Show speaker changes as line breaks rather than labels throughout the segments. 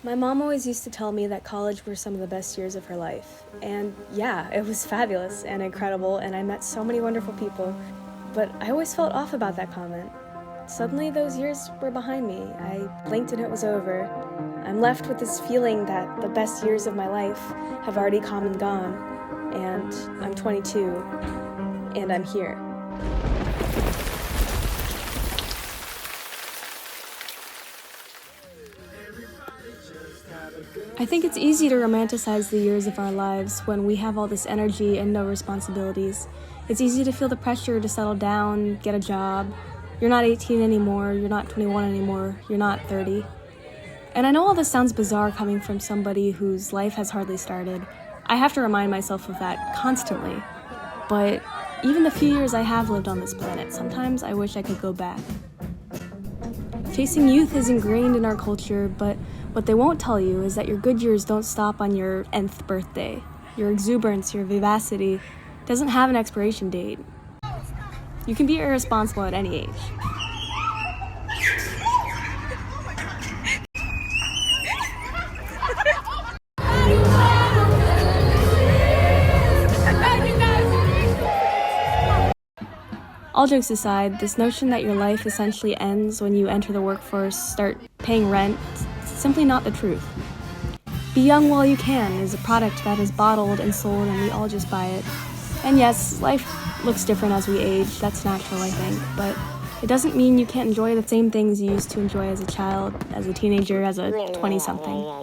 My mom always used to tell me that college were some of the best years of her life. And yeah, it was fabulous and incredible, and I met so many wonderful people. But I always felt off about that comment. Suddenly, those years were behind me. I blinked and it was over. I'm left with this feeling that the best years of my life have already come and gone. And I'm 22, and I'm here. I think it's easy to romanticize the years of our lives when we have all this energy and no responsibilities. It's easy to feel the pressure to settle down, get a job. You're not 18 anymore, you're not 21 anymore, you're not 30. And I know all this sounds bizarre coming from somebody whose life has hardly started. I have to remind myself of that constantly. But even the few years I have lived on this planet, sometimes I wish I could go back. Chasing youth is ingrained in our culture, but what they won't tell you is that your good years don't stop on your nth birthday. Your exuberance, your vivacity doesn't have an expiration date. You can be irresponsible at any age. All jokes aside, this notion that your life essentially ends when you enter the workforce, start paying rent, is simply not the truth. Be young while you can is a product that is bottled and sold and we all just buy it. And yes, life looks different as we age, that's natural I think, but it doesn't mean you can't enjoy the same things you used to enjoy as a child, as a teenager, as a 20-something.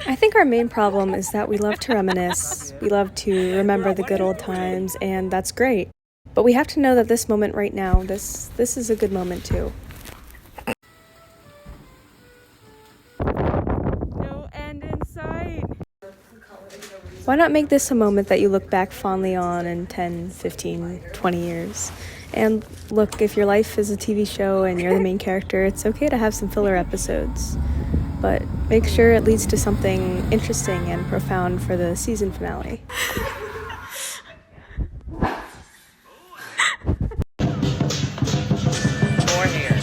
I think our main problem is that we love to reminisce, we love to remember the good old times, and that's great. But we have to know that this moment right now, this is a good moment too.
No end in sight.
Why not make this a moment that you look back fondly on in 10, 15, 20 years? And look, if your life is a TV show and you're the main character, it's okay to have some filler episodes. But make sure it leads to something interesting and profound for the season finale.
More hair.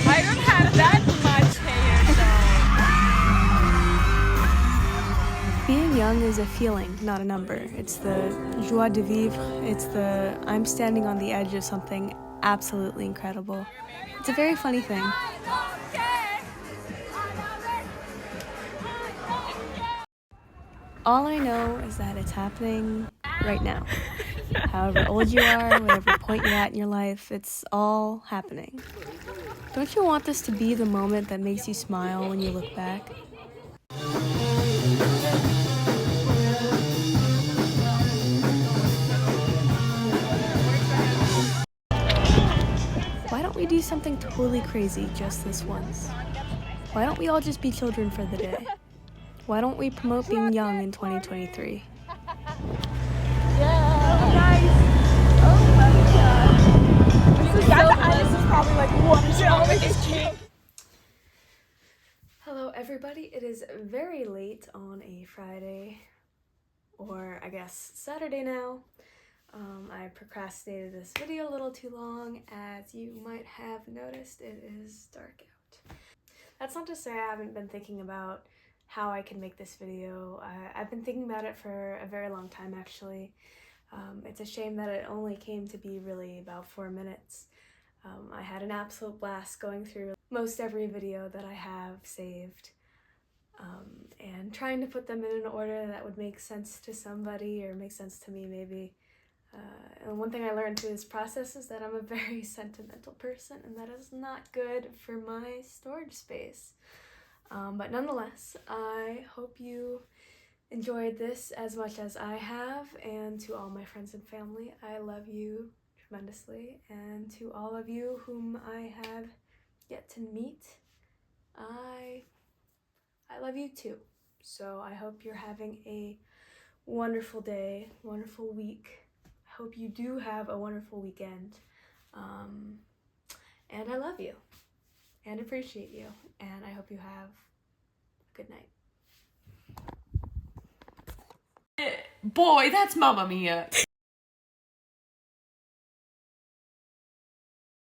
I don't have that much hair,
Being young is a feeling, not a number. It's the joie de vivre. It's the I'm standing on the edge of something absolutely incredible. It's a very funny thing. All I know is that it's happening right now. However old you are, whatever point you're at in your life, it's all happening. Don't you want this to be the moment that makes you smile when you look back? Why don't we do something totally crazy just this once? Why don't we all just be children for the day? Why don't we promote being young in 2023? Hello everybody, it is very late on a Friday, or I guess Saturday now. I procrastinated this video a little too long. As you might have noticed, it is dark out. That's not to say I haven't been thinking about how I can make this video. I've been thinking about it for a very long time actually. It's a shame that it only came to be really about 4 minutes. I had an absolute blast going through most every video that I have saved and trying to put them in an order that would make sense to somebody or make sense to me maybe. And one thing I learned through this process is that I'm a very sentimental person and that is not good for my storage space. But nonetheless, I hope you enjoyed this as much as I have, and to all my friends and family, I love you tremendously, and to all of you whom I have yet to meet, I love you too. So I hope you're having a wonderful day, wonderful week. I hope you do have a wonderful weekend. And I love you and appreciate you. And I hope you have a good night.
Boy, that's Mamma Mia.